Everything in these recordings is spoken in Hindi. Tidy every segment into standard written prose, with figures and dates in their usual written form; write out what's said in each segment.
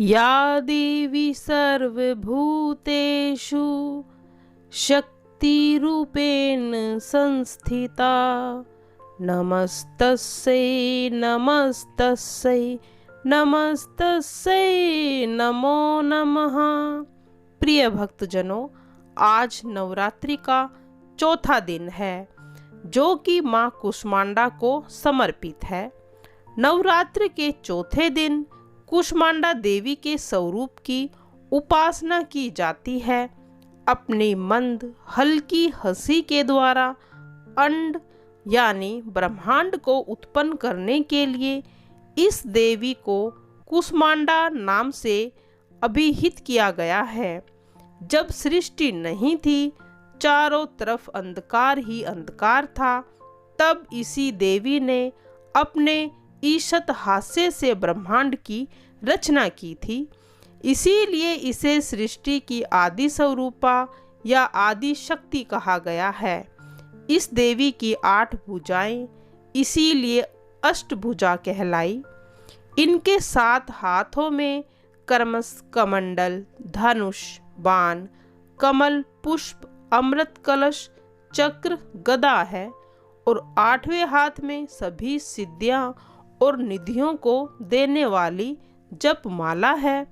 या देवी सर्वभूतेषु शक्तिरूपेण संस्थिता नमस्तस्यै नमस्तस्यै नमस्तस्यै नमो नमः। प्रिय भक्तजनों, आज नवरात्रि का चौथा दिन है जो कि माँ कुष्मांडा को समर्पित है। नवरात्रि के चौथे दिन कुष्मांडा देवी के स्वरूप की उपासना की जाती है। अपनी मंद हल्की हंसी के द्वारा अंड यानी ब्रह्मांड को उत्पन्न करने के लिए इस देवी को कुष्मांडा नाम से अभिहित किया गया है। जब सृष्टि नहीं थी, चारों तरफ अंधकार ही अंधकार था, तब इसी देवी ने अपने ईशत हास्य से ब्रह्मांड की रचना की थी। इसीलिए इसे सृष्टि की आदि स्वरूपा या आदि शक्ति कहा गया है। इस देवी की 8 भुजाएं इसीलिए अष्टभुजा कहलाई। इनके 7 हाथों में कर्मस, कमंडल, धनुष, बाण, कमल, पुष्प, अमृत कलश, चक्र, गदा है और 8वें हाथ में सभी सिद्धियां और निधियों को देने वाली जप माला है।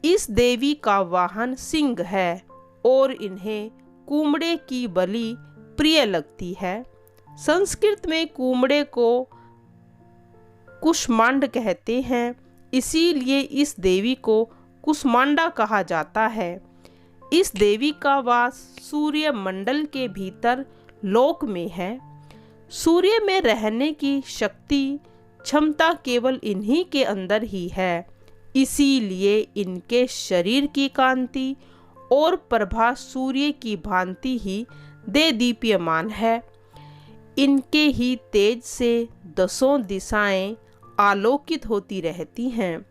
इस देवी का वाहन सिंह है और इन्हें कुमड़े की बलि प्रिय लगती है। संस्कृत में कुमड़े को कुष्मांड कहते हैं, इसीलिए इस देवी को कुष्मांडा कहा जाता है। इस देवी का वास सूर्य मंडल के भीतर लोक में है। सूर्य में रहने की शक्ति क्षमता केवल इन्हीं के अंदर ही है। इसीलिए इनके शरीर की कांति और प्रभा सूर्य की भांति ही दे दीप्यमान है। इनके ही तेज से 10 दिशाएं आलोकित होती रहती हैं।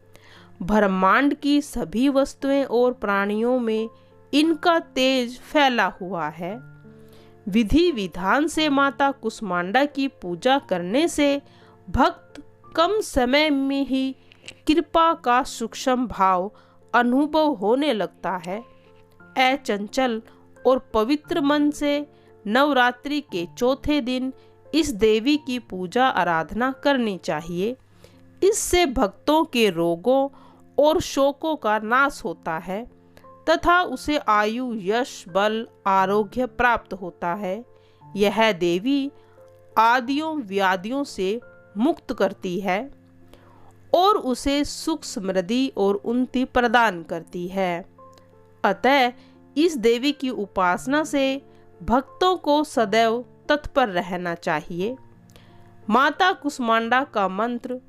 ब्रह्मांड की सभी वस्तुएं और प्राणियों में इनका तेज फैला हुआ है। विधि विधान से माता कुष्मांडा की पूजा करने से भक्त कम समय में ही कृपा का सूक्ष्म भाव अनुभव होने लगता है। चंचल और पवित्र मन से नवरात्रि के चौथे दिन इस देवी की पूजा आराधना करनी चाहिए। इससे भक्तों के रोगों और शोकों का नाश होता है तथा उसे आयु, यश, बल, आरोग्य प्राप्त होता है। यह देवी आदियों व्याधियों से मुक्त करती है और उसे सुख, समृद्धि और उन्नति प्रदान करती है। अतः इस देवी की उपासना से भक्तों को सदैव तत्पर रहना चाहिए। माता कुष्मांडा का मंत्र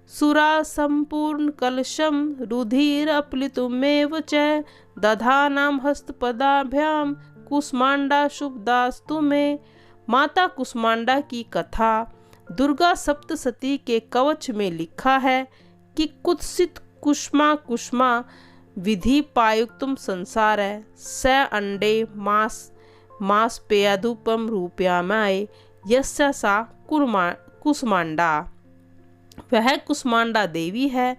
सुरा संपूर्ण कलशम रुधिर अपलितुमेव च दधानाम हस्तपदाभ्याम कुष्मांडा शुभदास्तु में। माता कुष्मांडा की कथा दुर्गा सप्तशती के कवच में लिखा है कि कुत्सित कुष्मा कुष्मा विधि पायुक्तम संसार स अंडे मास पेयाधुपम रूप्यामय यस्या सा कुष्मांडा। वह कुष्मांडा देवी है।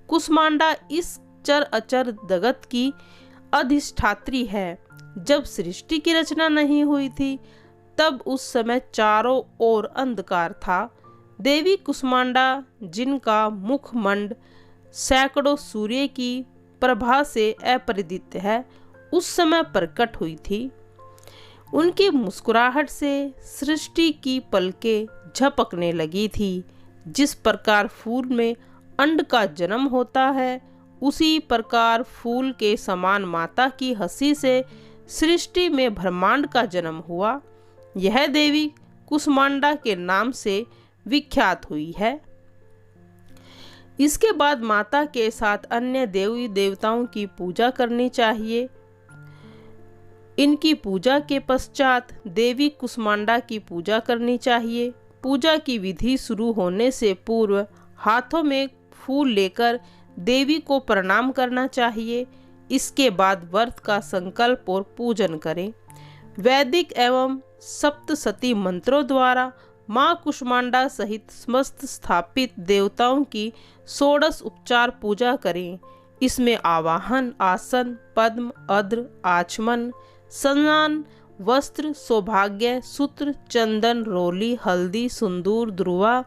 कुष्मांडा इस चर अचर जगत की अधिष्ठात्री है। जब सृष्टि की रचना नहीं हुई थी, तब उस समय चारों ओर अंधकार था। देवी कुष्मांडा, जिनका मुखमंड सैकड़ों सूर्य की प्रभा से अपरिदित है, उस समय प्रकट हुई थी। उनकी मुस्कुराहट से सृष्टि की पलकें झपकने लगी थी। जिस प्रकार फूल में अंड का जन्म होता है, उसी प्रकार फूल के समान माता की हंसी से सृष्टि में ब्रह्मांड का जन्म हुआ। यह देवी कुष्मांडा के नाम से विख्यात हुई है। इसके बाद माता के साथ अन्य देवी देवताओं की पूजा करनी चाहिए। इनकी पूजा के पश्चात देवी कुष्मांडा की पूजा करनी चाहिए। पूजा की विधि शुरू होने से पूर्व हाथों में फूल लेकर देवी को प्रणाम करना चाहिए। इसके बाद व्रत का संकल्प और पूजन करें। वैदिक एवं सप्तशती मंत्रों द्वारा माँ कुष्मांडा सहित समस्त स्थापित देवताओं की षोडश उपचार पूजा करें। इसमें आवाहन, आसन, पद्म, अद्र, आचमन, स्नान, वस्त्र, सौभाग्य, सूत्र, चंदन, रोली, हल्दी, सिंदूर, ध्रुवा,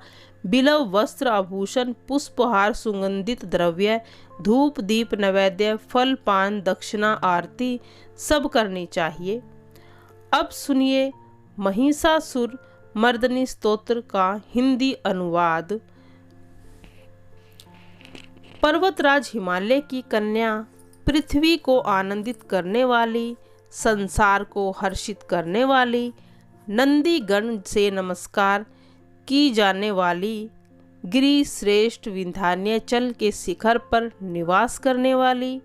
बिलव, वस्त्र, आभूषण, पुष्पहार, सुगंधित द्रव्य, धूप, दीप, नैवेद्य, फल, पान, दक्षिणा, आरती सब करनी चाहिए। अब सुनिए महिषासुर मर्दनी स्तोत्र का हिंदी अनुवाद। पर्वतराज हिमालय की कन्या, पृथ्वी को आनंदित करने वाली, संसार को हर्षित करने वाली, नंदीगण से नमस्कार की जाने वाली, गिरि श्रेष्ठ विंध्याचल के शिखर पर निवास करने वाली,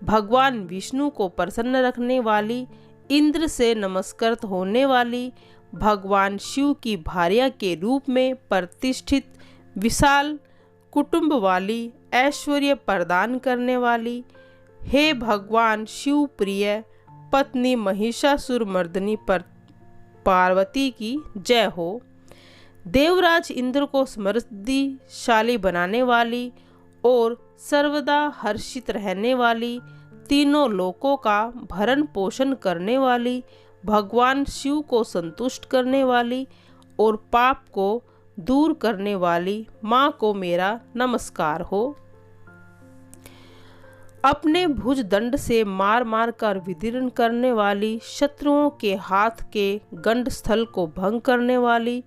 भगवान विष्णु को प्रसन्न रखने वाली, इंद्र से नमस्कृत होने वाली, भगवान शिव की भार्या के रूप में प्रतिष्ठित, विशाल कुटुंब वाली, ऐश्वर्य प्रदान करने वाली, हे भगवान शिव प्रिय पत्नी महिषासुर मर्दनी पर पार्वती की जय हो। देवराज इंद्र को समृद्धिशाली बनाने वाली और सर्वदा हर्षित रहने वाली, तीनों लोकों का भरण पोषण करने वाली, भगवान शिव को संतुष्ट करने वाली और पाप को दूर करने वाली माँ को मेरा नमस्कार हो। अपने भुज दंड से मार मार कर विदीर्ण करने वाली, शत्रुओं के हाथ के गंड स्थल को भंग करने वाली,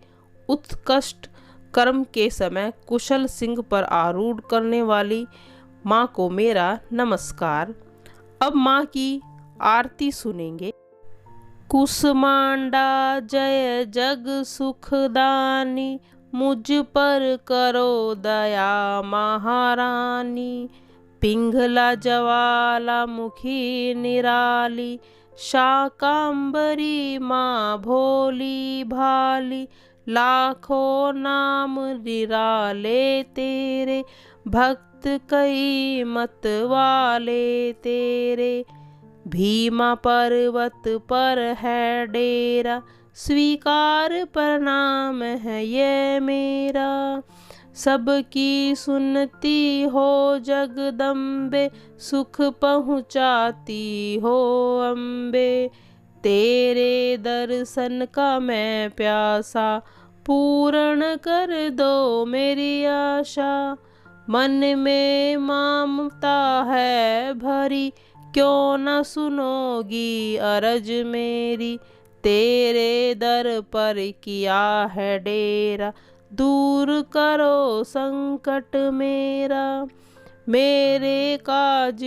उत्कृष्ट कर्म के समय कुशल सिंह पर आरूढ़ करने वाली माँ को मेरा नमस्कार। अब माँ की आरती सुनेंगे। कुसमांडा जय जग सुखदानी, मुझ पर करो दया महारानी, पिंगला ज्वाला मुखी निराली, शाकांबरी माँ भोली भाली, लाखों नाम निराले तेरे, भक्त कई मत वाले तेरे, भीमा पर्वत पर है डेरा, स्वीकार प्रणाम है ये मेरा, सबकी सुनती हो जगदम्बे, सुख पहुँचाती हो अम्बे, तेरे दर्शन का मैं प्यासा, पूर्ण कर दो मेरी आशा, मन में ममता है भरी, क्यों न सुनोगी अरज मेरी, तेरे दर पर किया है डेरा, दूर करो संकट मेरा, मेरे काज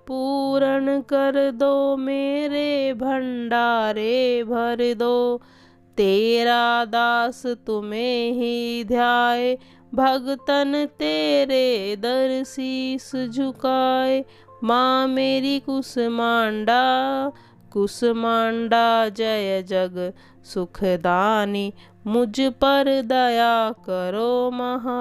पूर्ण कर दो, मेरे भंडारे भर दो, तेरा दास तुम्हें ही ध्याए, भगतन तेरे दर शीस झुकाए, माँ मेरी कुसमांडा, कुसमांडा जय जग सुखदानी, मुझ पर दया करो महा।